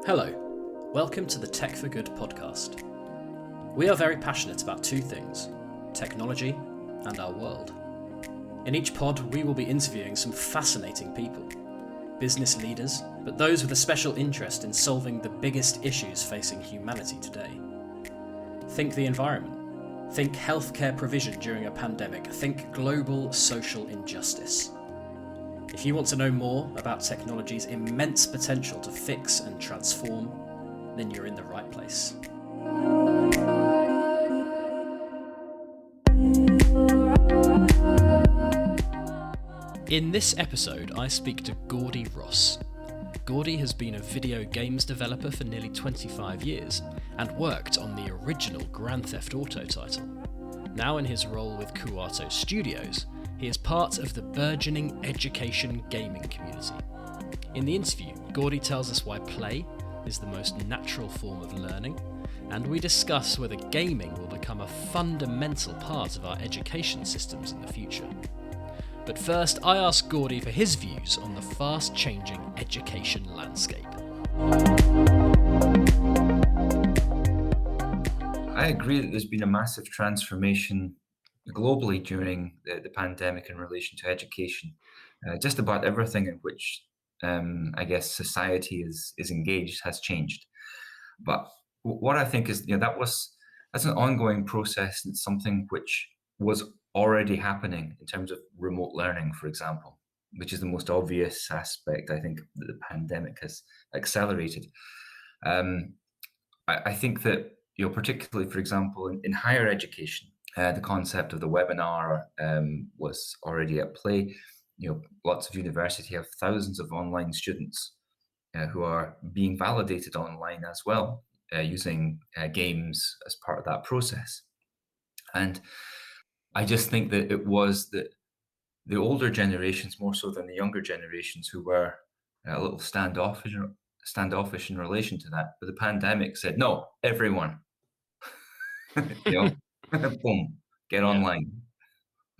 Hello, welcome to the Tech for Good podcast. We are very passionate about two things, technology and our world. In each pod, we will be interviewing some fascinating people, business leaders, but those with a special interest in solving the biggest issues facing humanity today. Think the environment, think healthcare provision during a pandemic, think global social injustice. If you want to know more about technology's immense potential to fix and transform, then you're in the right place. In this episode, I speak to Gordie Ross. Gordie has been a video games developer for nearly 25 years and worked on the original Grand Theft Auto title. Now in his role with Kuato Studios, he is part of the burgeoning education gaming community. In the interview, Gordie tells us why play is the most natural form of learning, and we discuss whether gaming will become a fundamental part of our education systems in the future. But first, I asked Gordie for his views on the fast-changing education landscape. I agree that there's been a massive transformation globally during the pandemic in relation to education. Just about everything in which I guess society is engaged has changed. But what I think is, that's an ongoing process, and it's something which was already happening in terms of remote learning, for example, which is the most obvious aspect I think that the pandemic has accelerated. I think that, particularly, for example, in higher education, the concept of the webinar was already at play. Lots of universities have thousands of online students who are being validated online as well, using games as part of that process. And I just think that it was the older generations, more so than the younger generations, who were a little standoffish in relation to that. But the pandemic said, no, everyone, boom, get online.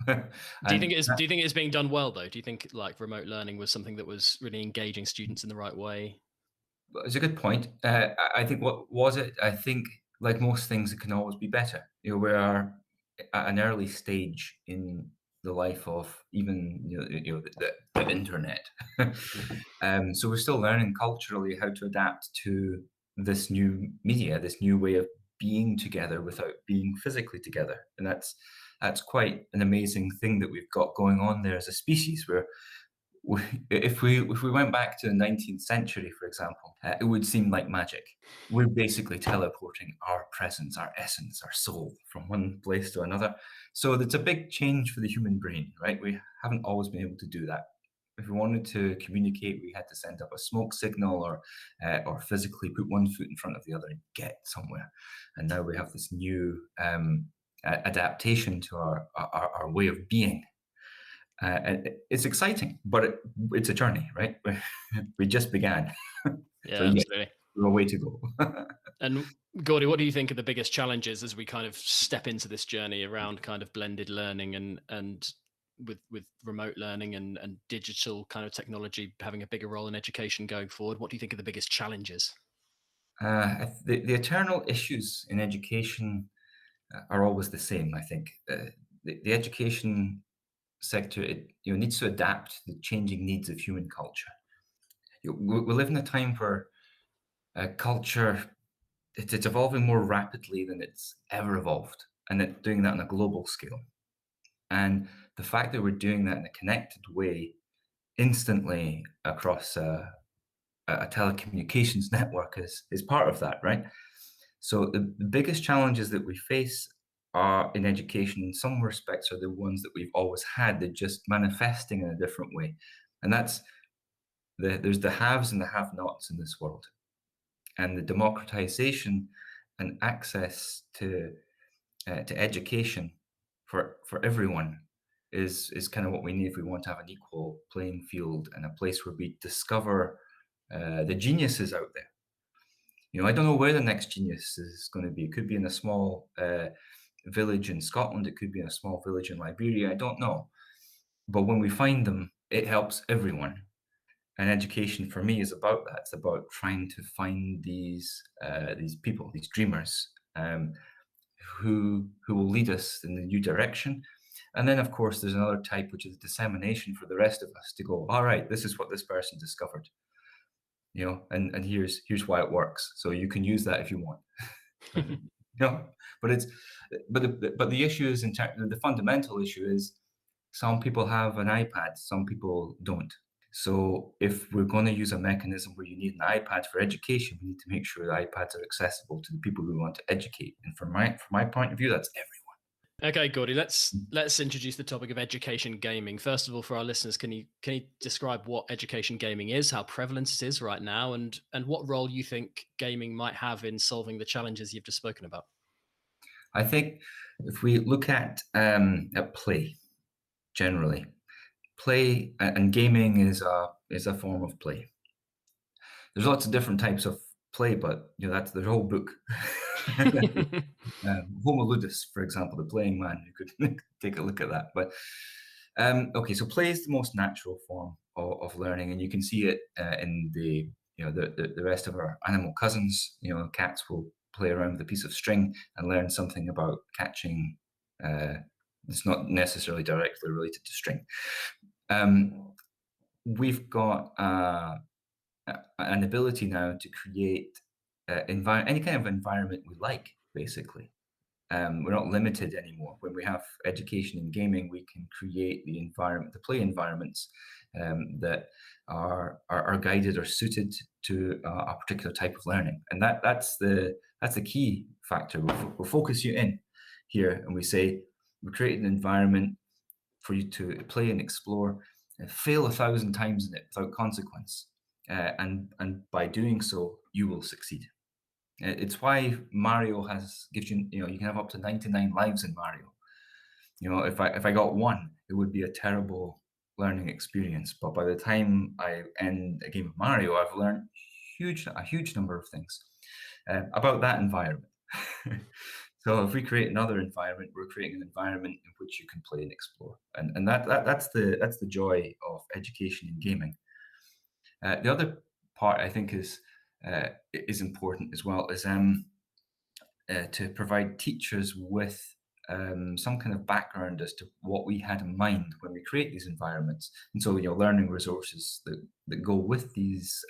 Do you think it's being done well though? Do you think like remote learning was something that was really engaging students in the right way? It's a good point. I think what was it? I think, like most things, it can always be better. We are at an early stage in the life of even the internet. So we're still learning culturally how to adapt to this new media, this new way of being together without being physically together, and that's quite an amazing thing that we've got going on there as a species. Where if we went back to the 19th century, for example, it would seem like magic. We're basically teleporting our presence, our essence, our soul from one place to another. So it's a big change for the human brain, right? We haven't always been able to do that. If we wanted to communicate, we had to send up a smoke signal or physically put one foot in front of the other and get somewhere. And now we have this new adaptation to our way of being. It's exciting, but it's a journey, right? We just began. Yeah, absolutely. We're a way to go. And Gordie, what do you think are the biggest challenges as we kind of step into this journey around kind of blended learning and with remote learning and digital kind of technology having a bigger role in education going forward? What do you think are the biggest challenges? The eternal issues in education are always the same, I think. The education sector, needs to adapt to the changing needs of human culture. We live in a time where culture, it's evolving more rapidly than it's ever evolved, and it's doing that on a global scale. And the fact that we're doing that in a connected way instantly across a telecommunications network is part of that, right? So the biggest challenges that we face are in education, in some respects, are the ones that we've always had. They're just manifesting in a different way. And that's there's the haves and the have-nots in this world. And the democratization and access to education for everyone is kind of what we need if we want to have an equal playing field and a place where we discover the geniuses out there. I don't know where the next genius is going to be. It could be in a small village in Scotland. It could be in a small village in Liberia. I don't know. But when we find them, it helps everyone. And education for me is about that. It's about trying to find these people, these dreamers, who will lead us in the new direction. And then, of course, there's another type, which is dissemination for the rest of us to go, all right, this is what this person discovered, and here's why it works. So you can use that if you want. But it's but the issue is the fundamental issue is some people have an iPad, some people don't. So if we're going to use a mechanism where you need an iPad for education, we need to make sure the iPads are accessible to the people we want to educate. And from my point of view, that's everyone. Okay, Gordie, let's introduce the topic of education gaming. First of all, for our listeners, can you describe what education gaming is, how prevalent it is right now, and what role you think gaming might have in solving the challenges you've just spoken about? I think if we look at play generally, play and gaming is a form of play. There's lots of different types of play, but that's the whole book. Homo ludus, for example, the playing man. You could take a look at that. But okay, so play is the most natural form of learning, and you can see it in the rest of our animal cousins. Cats will play around with a piece of string and learn something about catching. It's not necessarily directly related to string. We've got an ability now to create any kind of environment we like, basically. We're not limited anymore. When we have education in gaming, we can create the play environments that are guided or suited to a particular type of learning, and that's the key factor. We'll focus you in here, and we say we create an environment for you to play and explore, and fail 1,000 times in it without consequence, and by doing so, you will succeed. It's why Mario gives you, you can have up to 99 lives in Mario. If I got one, it would be a terrible learning experience. But by the time I end a game of Mario, I've learned a huge number of things about that environment. So if we create another environment, we're creating an environment in which you can play and explore, and that's the joy of education in gaming. The other part I think is important as well, is to provide teachers with some kind of background as to what we had in mind when we create these environments, and so learning resources that go with these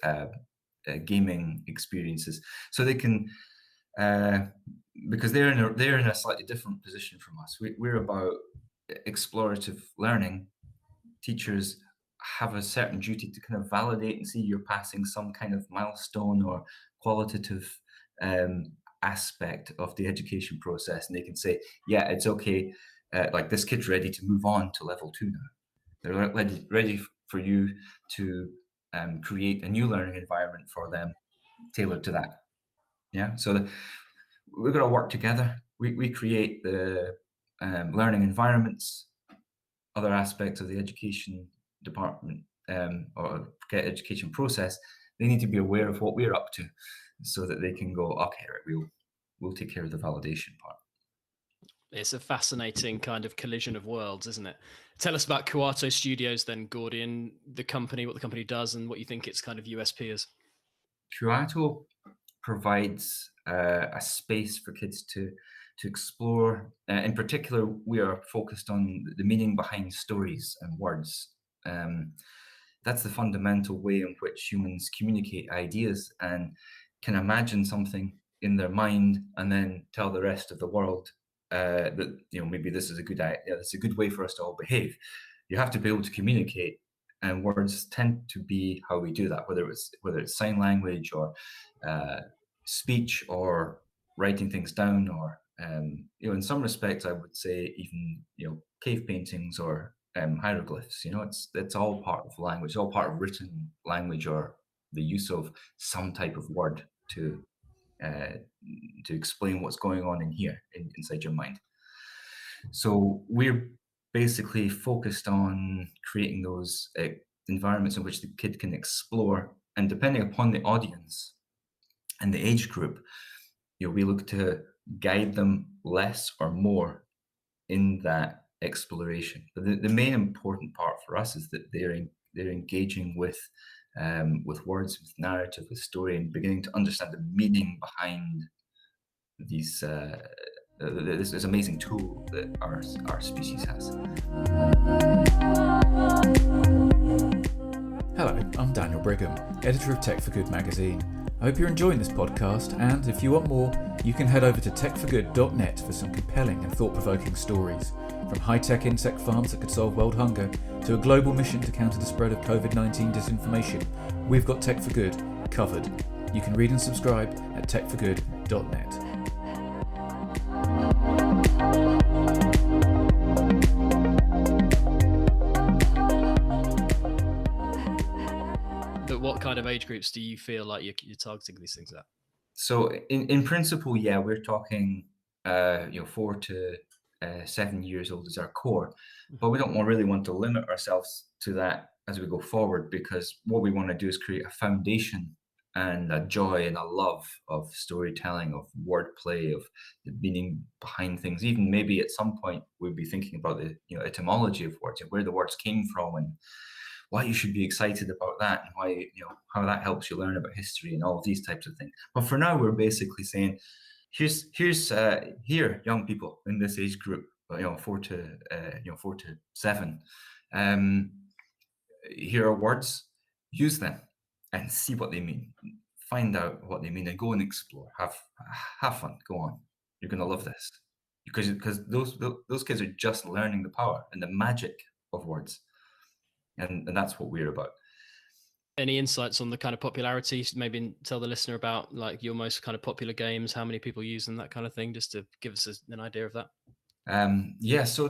gaming experiences, so they can because they're in a slightly different position from us. We're about explorative learning. Teachers have a certain duty to kind of validate and see you're passing some kind of milestone or qualitative aspect of the education process, and they can say, yeah, it's okay, like this kid's ready to move on to level 2 now. They're ready for you to create a new learning environment for them tailored to that. Yeah, so we're going to work together. We create the learning environments, other aspects of the education department or education process. They need to be aware of what we're up to, so that they can go, okay, right, we'll take care of the validation part. It's a fascinating kind of collision of worlds, isn't it? Tell us about Kuato Studios then, Gordie, and the company, what the company does, and what you think its kind of USP is. Kuato provides a space for kids to explore. In particular, we are focused on the meaning behind stories and words. That's the fundamental way in which humans communicate ideas and can imagine something in their mind and then tell the rest of the world that maybe this is a good idea. It's a good way for us to all behave. You have to be able to communicate, and words tend to be how we do that. Whether it's sign language or speech or writing things down, or in some respects, I would say even cave paintings or hieroglyphs. It's all part of language. It's all part of written language, or the use of some type of word to explain what's going on in here inside your mind. So we're basically focused on creating those environments in which the kid can explore, and depending upon the audience and the age group, we look to guide them less or more in that exploration. But the main important part for us is that they're engaging with with words, with narrative, with story, and beginning to understand the meaning behind these this amazing tool that our species has. Hello, I'm Daniel Brigham, editor of Tech for Good magazine. I hope you're enjoying this podcast, and if you want more, you can head over to techforgood.net for some compelling and thought-provoking stories. From high-tech insect farms that could solve world hunger to a global mission to counter the spread of COVID-19 disinformation, we've got Tech for Good covered. You can read and subscribe at techforgood.net. But what kind of age groups do you feel like you're targeting these things at? So in principle, yeah, we're talking 4 to 7 years old is our core, but we don't really want to limit ourselves to that as we go forward, because what we want to do is create a foundation and a joy and a love of storytelling, of wordplay, of the meaning behind things. Even maybe at some point we'll be thinking about the etymology of words and where the words came from and why you should be excited about that and why how that helps you learn about history and all of these types of things. But for now, we're basically saying, here, young people in this age group, 4 to 7. Here are words. Use them and see what they mean. Find out what they mean and go and explore. Have fun. Go on. You're going to love this because those kids are just learning the power and the magic of words, and that's what we're about. Any insights on the kind of popularity? Maybe tell the listener about like your most kind of popular games, how many people use them, that kind of thing, just to give us an idea of that. So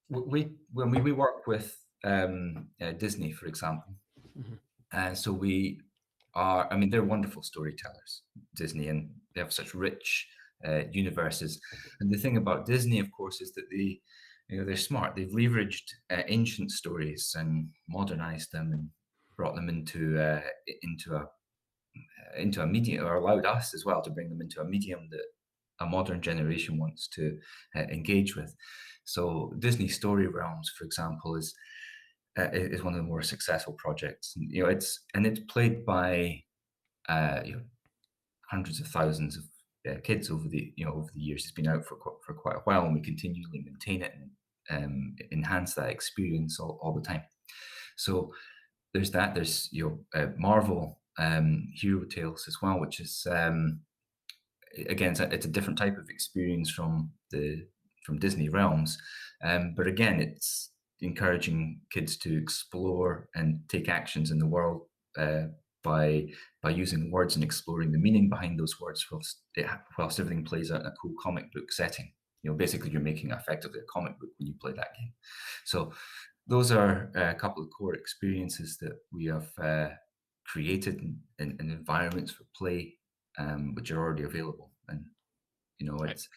when we work with Disney, for example, so we are. I mean, they're wonderful storytellers, Disney, and they have such rich universes. And the thing about Disney, of course, is that they're smart. They've leveraged ancient stories and modernized them and brought them into a medium, or allowed us as well to bring them into a medium that a modern generation wants to engage with. So Disney Story Realms, for example, is one of the more successful projects. It's played by hundreds of thousands of kids over the years. It's been out for quite a while, and we continually maintain it and enhance that experience all the time. So there's that. There's Marvel Hero Tales as well, which is again it's a different type of experience from Disney Realms, but again it's encouraging kids to explore and take actions in the world by using words and exploring the meaning behind those words whilst everything plays out in a cool comic book setting. Basically you're making effectively a comic book when you play that game. So those are a couple of core experiences that we have created in environments for play, which are already available, and it's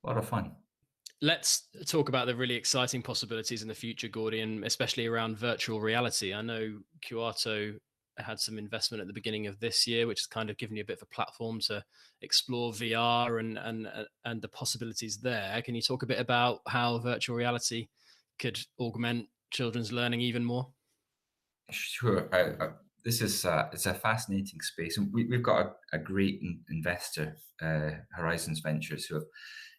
a lot of fun. Let's talk about the really exciting possibilities in the future, Gordie, and especially around virtual reality. I know Kuato had some investment at the beginning of this year, which has kind of given you a bit of a platform to explore VR and the possibilities there. Can you talk a bit about how virtual reality could augment children's learning even more? Sure. This is it's a fascinating space, and we've got a great investor, Horizons Ventures, who have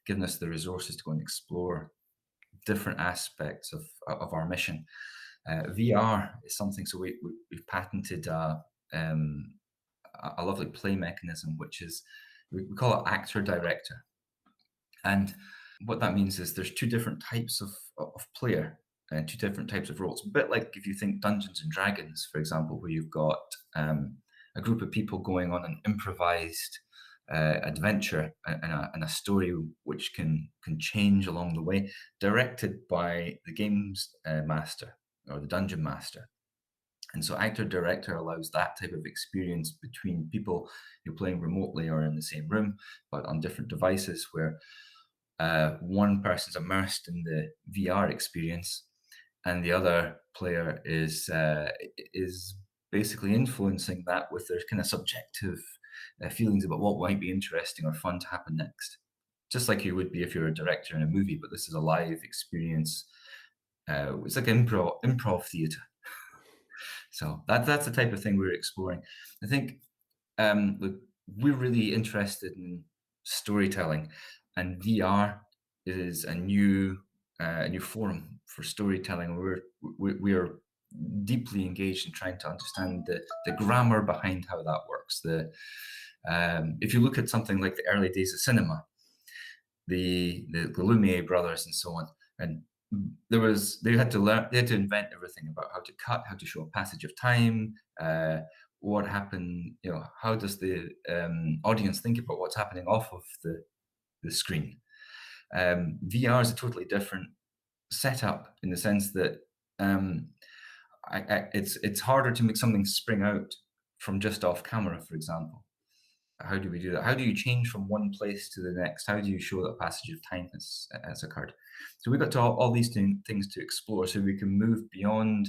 given us the resources to go and explore different aspects of our mission. VR is something. So we've patented a lovely play mechanism, which is we call it actor director, and what that means is there's two different types of player and two different types of roles. A bit like if you think Dungeons and Dragons, for example, where you've got a group of people going on an improvised adventure and a story which can change along the way, directed by the games master or the dungeon master. And so actor director allows that type of experience between people who are playing remotely or in the same room, but on different devices, where one person's immersed in the VR experience and the other player is basically influencing that with their kind of subjective feelings about what might be interesting or fun to happen next. Just like you would be if you're a director in a movie, but this is a live experience. It's like improv theatre. So that's the type of thing we're exploring. I think look, we're really interested in storytelling, and VR is a new forum for storytelling. We are deeply engaged in trying to understand the grammar behind how that works. If you look at something like the early days of cinema, the Lumiere brothers and so on, and they had to invent everything about how to cut, how to show a passage of time, what happened, how does the audience think about what's happening off of the screen. VR is a totally different setup in the sense that it's harder to make something spring out from just off camera, for example. How do we do that? How do you change from one place to the next? How do you show that a passage of time has occurred? So we've got to all these things to explore, so we can move beyond,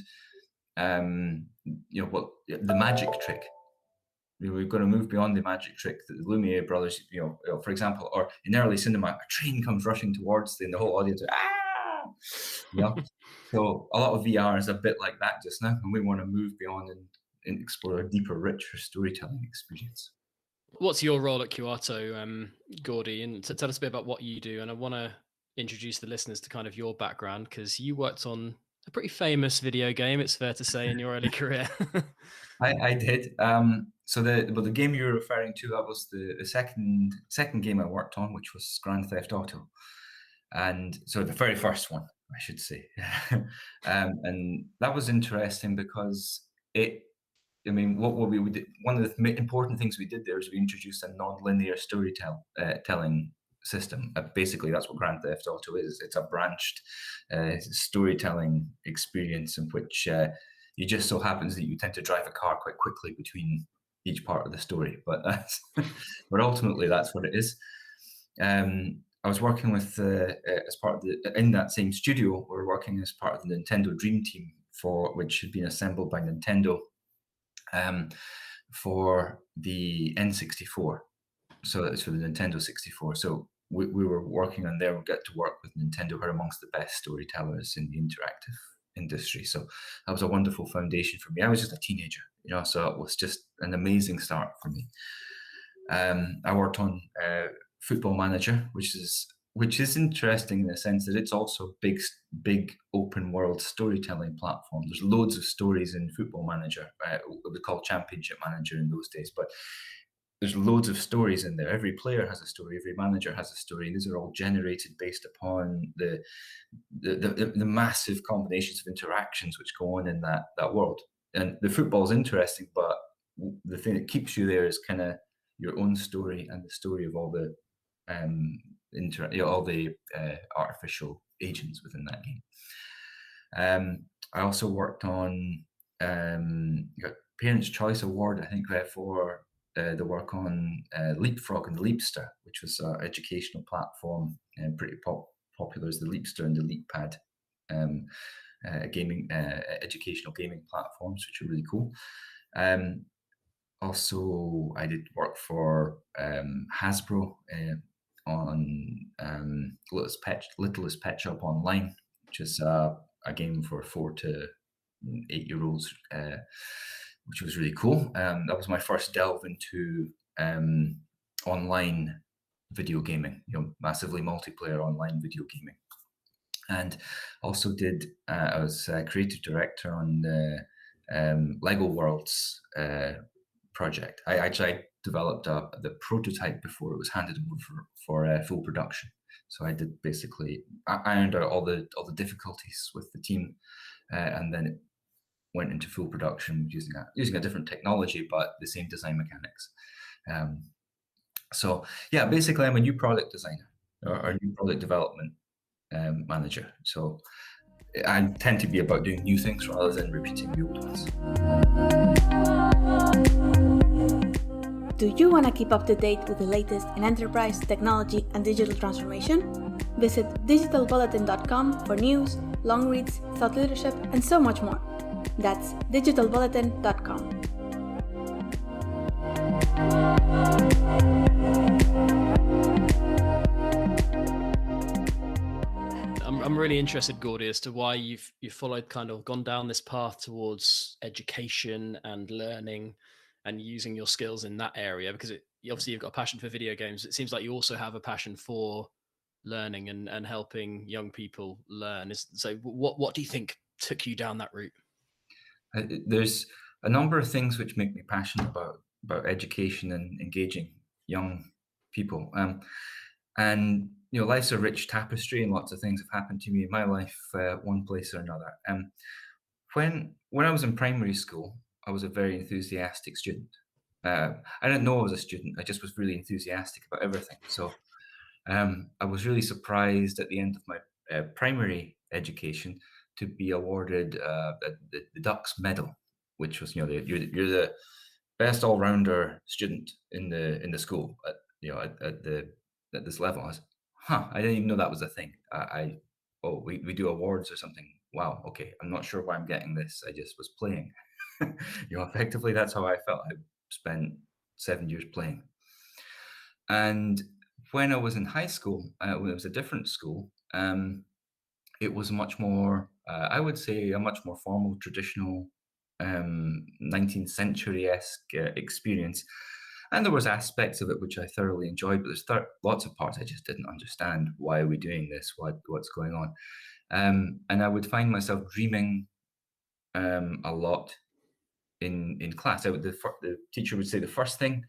what the magic trick. We've got to move beyond the magic trick that the Lumiere brothers, for example, or in early cinema, a train comes rushing towards them, and the whole audience, So a lot of VR is a bit like that just now, and we want to move beyond and explore a deeper, richer storytelling experience. What's your role at Kuato, Gordie? And tell us a bit about what you do. And I want to introduce the listeners to kind of your background, because you worked on a pretty famous video game, it's fair to say, in your early career. I did. So the game you're referring to, that was the second game I worked on, which was Grand Theft Auto, and so the very first one, I should say. And that was interesting because what we did, one of the important things we did there is we introduced a non-linear storytelling system. Basically, that's what Grand Theft Auto is. It's a branched storytelling experience in which it just so happens that you tend to drive a car quite quickly between each part of the story. But ultimately, that's what it is. I was working with as part of in that same studio. We were working as part of the Nintendo Dream Team, which had been assembled by Nintendo for the N64. So it's for the Nintendo 64. So we were working on there. We got to work with Nintendo, who are amongst the best storytellers in the interactive industry. So that was a wonderful foundation for me. I was just a teenager, so it was just an amazing start for me. I worked on Football Manager, which is interesting in the sense that it's also a big open world storytelling platform. There's loads of stories in Football Manager, what we call Championship Manager in those days, but there's loads of stories in there. Every player has a story, every manager has a story, and these are all generated based upon the massive combinations of interactions which go on in that world. And the football's interesting, but the thing that keeps you there is kind of your own story and the story of all the artificial agents within that game. I also worked on got Parents' Choice Award, I think, for the work on Leapfrog and the Leapster, which was an educational platform and pretty popular as the Leapster and the LeapPad, educational gaming platforms, which are really cool. Also, I did work for Hasbro on Littlest Pet Shop Online, which is a game for 4 to 8-year-olds, which was really cool. That was my first delve into online video gaming, massively multiplayer online video gaming. And also I was creative director on the Lego Worlds project. I developed the prototype before it was handed over for full production. So I did basically ironed out all the difficulties with the team, and then it went into full production using a different technology, but the same design mechanics. So yeah, basically I'm a new product designer or a new product development manager. So I tend to be about doing new things rather than repeating the old ones. Do you want to keep up to date with the latest in enterprise, technology, and digital transformation? Visit digitalbulletin.com for news, long reads, thought leadership, and so much more. That's digitalbulletin.com. I'm really interested, Gordie, as to why you've followed, kind of gone down this path towards education and learning and using your skills in that area, because obviously you've got a passion for video games. It seems like you also have a passion for learning and helping young people learn. So what do you think took you down that route? There's a number of things which make me passionate about education and engaging young people. And life's a rich tapestry, and lots of things have happened to me in my life, one place or another. When I was in primary school, I was a very enthusiastic student. I didn't know I was a student. I just was really enthusiastic about everything. So I was really surprised at the end of my primary education to be awarded the Ducks Medal, which was you're the best all-rounder student in the school at this level. I was, I didn't even know that was a thing. We do awards or something. Wow, okay. I'm not sure why I'm getting this. I just was playing. Effectively that's how I felt. I spent 7 years playing. And when I was in high school, when it was a different school, it was much more, I would say, a much more formal, traditional 19th century-esque experience. And there was aspects of it which I thoroughly enjoyed, but there's lots of parts I just didn't understand. Why are we doing this? What's going on? And I would find myself dreaming a lot in class. The teacher would say the first thing,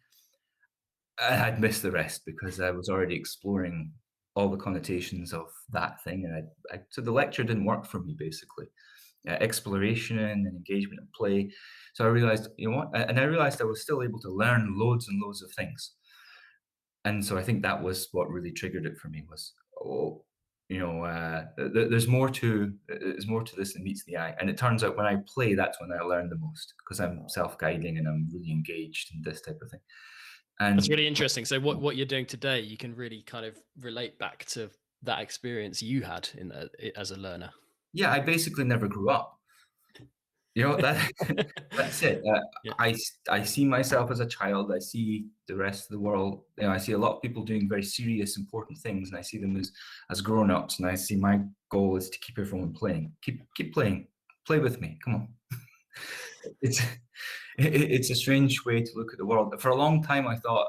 I'd miss the rest because I was already exploring all the connotations of that thing. And so the lecture didn't work for me, basically. Exploration and engagement and play. So I realized, and I realized I was still able to learn loads and loads of things. And so I think that was what really triggered it for me was, there's more to this than meets the eye. And it turns out when I play, that's when I learn the most, because I'm self-guiding and I'm really engaged in this type of thing. And that's really interesting. So what you're doing today, you can really kind of relate back to that experience you had as a learner. Yeah, I basically never grew up. That's it. Yeah. I see myself as a child. I see the rest of the world. I see a lot of people doing very serious, important things, and I see them as grown-ups. And I see my goal is to keep everyone playing. Keep playing. Play with me. Come on. It's a strange way to look at the world. For a long time, I thought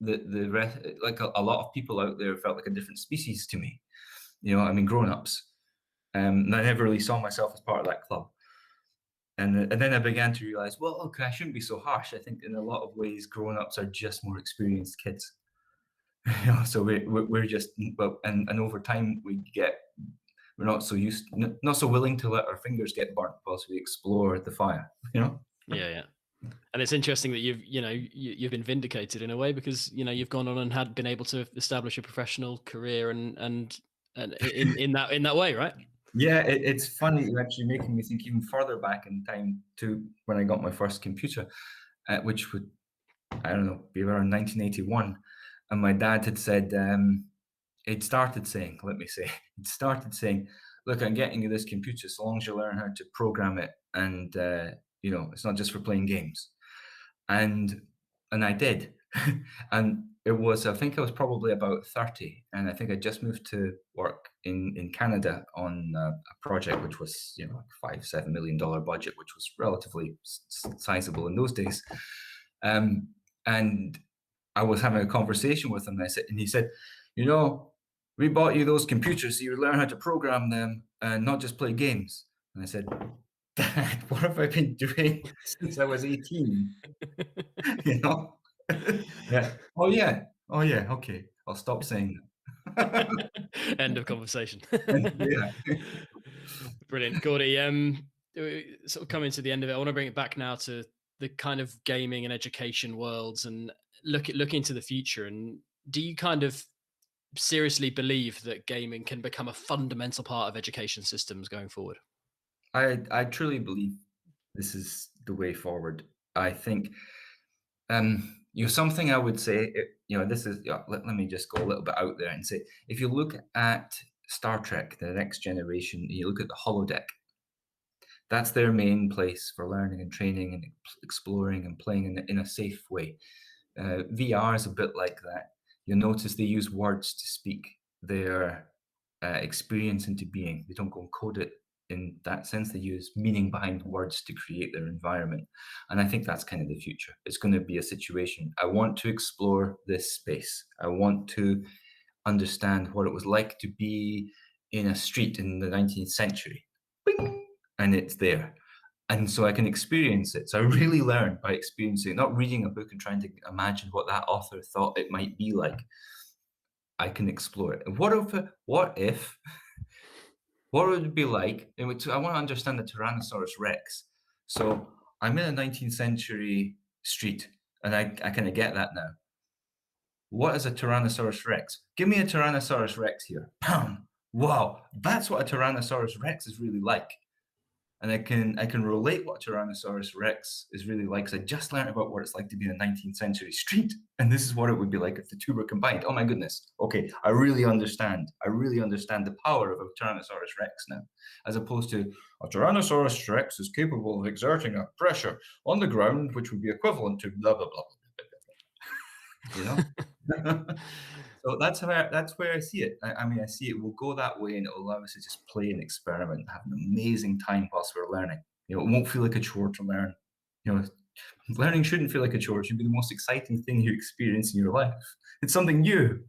that the rest, like a lot of people out there, felt like a different species to me. Grown-ups. And I never really saw myself as part of that club. And then I began to realize, well, okay, I shouldn't be so harsh. I think in a lot of ways, grown-ups are just more experienced kids. So we're just, and over time we're not so willing to let our fingers get burnt whilst we explore the fire. Yeah. And it's interesting that you've been vindicated in a way, because you've gone on and had been able to establish a professional career and in that way, right? Yeah, it's funny. You're actually making me think even further back in time to when I got my first computer, which would, I don't know, be around 1981. And my dad had said, he'd started saying, look, I'm getting you this computer so long as you learn how to program it. And, it's not just for playing games. And I did. And it was, I think I was probably about 30. And I think I just moved to work in Canada on a project which was, $5-7 million budget, which was relatively sizable in those days. And I was having a conversation with him, and he said, we bought you those computers so you learn how to program them and not just play games. And I said, Dad, what have I been doing since I was 18? Yeah. Oh yeah. Okay. I'll stop saying that. End of conversation. Yeah. Brilliant, Gordie. Sort of coming to the end of it, I want to bring it back now to the kind of gaming and education worlds and look into the future. And do you kind of seriously believe that gaming can become a fundamental part of education systems going forward? I truly believe this is the way forward. I think, something I would say, this is, let me just go a little bit out there and say, if you look at Star Trek, The Next Generation, you look at the holodeck, that's their main place for learning and training and exploring and playing in a safe way. VR is a bit like that. You'll notice they use words to speak their experience into being. They don't go and code it in that sense. They use meaning behind words to create their environment. And I think that's kind of the future. It's going to be a situation. I want to explore this space. I want to understand what it was like to be in a street in the 19th century. Bing! And it's there. And so I can experience it. So I really learn by experiencing, not reading a book and trying to imagine what that author thought it might be like. I can explore it. What would it be like? I want to understand the Tyrannosaurus Rex. So I'm in a 19th century street, and I kind of get that now. What is a Tyrannosaurus Rex? Give me a Tyrannosaurus Rex here. Pound. Wow, that's what a Tyrannosaurus Rex is really like. And I can relate what Tyrannosaurus Rex is really like, because I just learned about what it's like to be in a 19th century street. And this is what it would be like if the two were combined. Oh my goodness. Okay, I really understand the power of a Tyrannosaurus Rex now, as opposed to a Tyrannosaurus Rex is capable of exerting a pressure on the ground, which would be equivalent to blah, blah, blah, blah, blah, blah. You know? So that's where I see it. I mean, I see it will go that way, and it will allow us to just play and experiment, have an amazing time whilst we're learning. You know, it won't feel like a chore to learn. You know, learning shouldn't feel like a chore. It should be the most exciting thing you experience in your life. It's something new.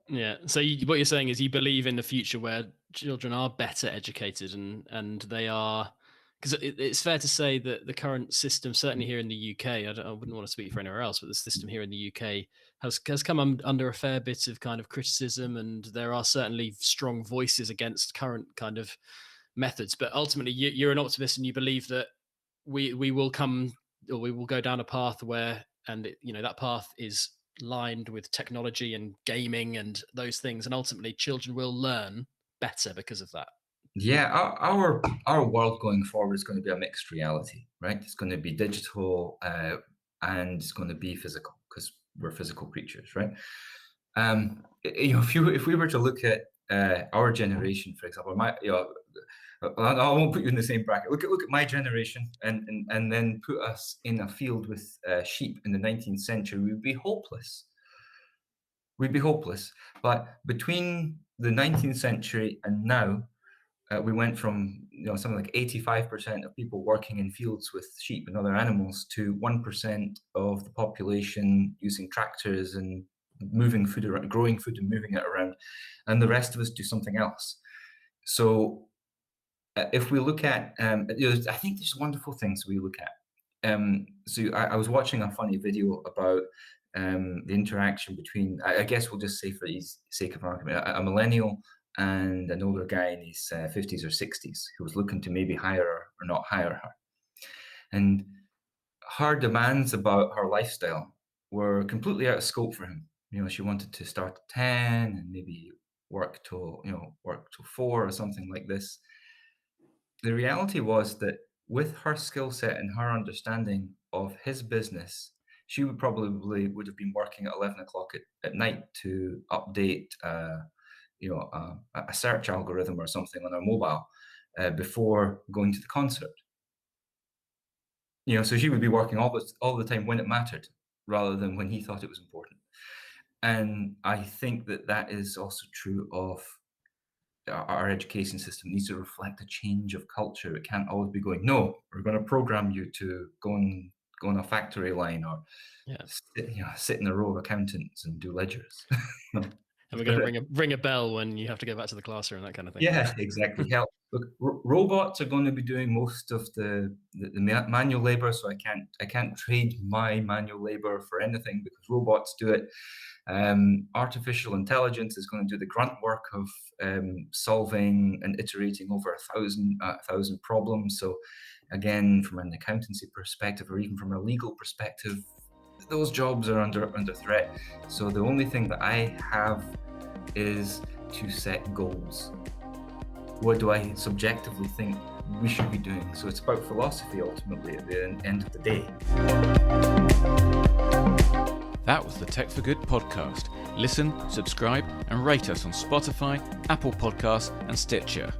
Yeah. So what you're saying is you believe in the future where children are better educated and they are, because it's fair to say that the current system, certainly here in the UK, I wouldn't want to speak for anywhere else, but the system here in the UK has come under a fair bit of kind of criticism, and there are certainly strong voices against current kind of methods. But ultimately, you're an optimist, and you believe that we will go down a path where, and that path is lined with technology and gaming and those things, and ultimately children will learn better because of that. Yeah, our world going forward is going to be a mixed reality, right? It's going to be digital and it's going to be physical, because we're physical creatures, right? If we were to look at our generation, for example, I won't put you in the same bracket. Look at my generation, and then put us in a field with sheep in the 19th century. We'd be hopeless. But between the 19th century and now, we went from something like 85% of people working in fields with sheep and other animals to 1% of the population using tractors and moving food around, growing food and moving it around, and the rest of us do something else. So if we look at, I think there's wonderful things we look at. So I was watching a funny video about the interaction between, I guess we'll just say for the sake of argument, a millennial and an older guy in his 50s or 60s who was looking to maybe hire her or not hire her. And her demands about her lifestyle were completely out of scope for him. She wanted to start at 10 and maybe work till 4 or something like this. The reality was that with her skill set and her understanding of his business, she would have been working at 11 o'clock at night to update a search algorithm or something on our mobile before going to the concert. So she would be working all the time when it mattered, rather than when he thought it was important. And I think that is also true of our education system. It needs to reflect a change of culture. It can't always be going, no, we're going to program you to go on a factory line or sit in a row of accountants and do ledgers. And we're going to ring a bell when you have to go back to the classroom, that kind of thing. Yeah, exactly. Look, robots are going to be doing most of the manual labor, so I can't trade my manual labor for anything because robots do it. Artificial intelligence is going to do the grunt work of solving and iterating over 1,000 problems. So again, from an accountancy perspective or even from a legal perspective, those jobs are under threat. So the only thing that I have is to set goals. What do I subjectively think we should be doing? So it's about philosophy ultimately at the end of the day. That was the Tech for Good podcast. Listen, subscribe and rate us on Spotify, Apple Podcasts and Stitcher.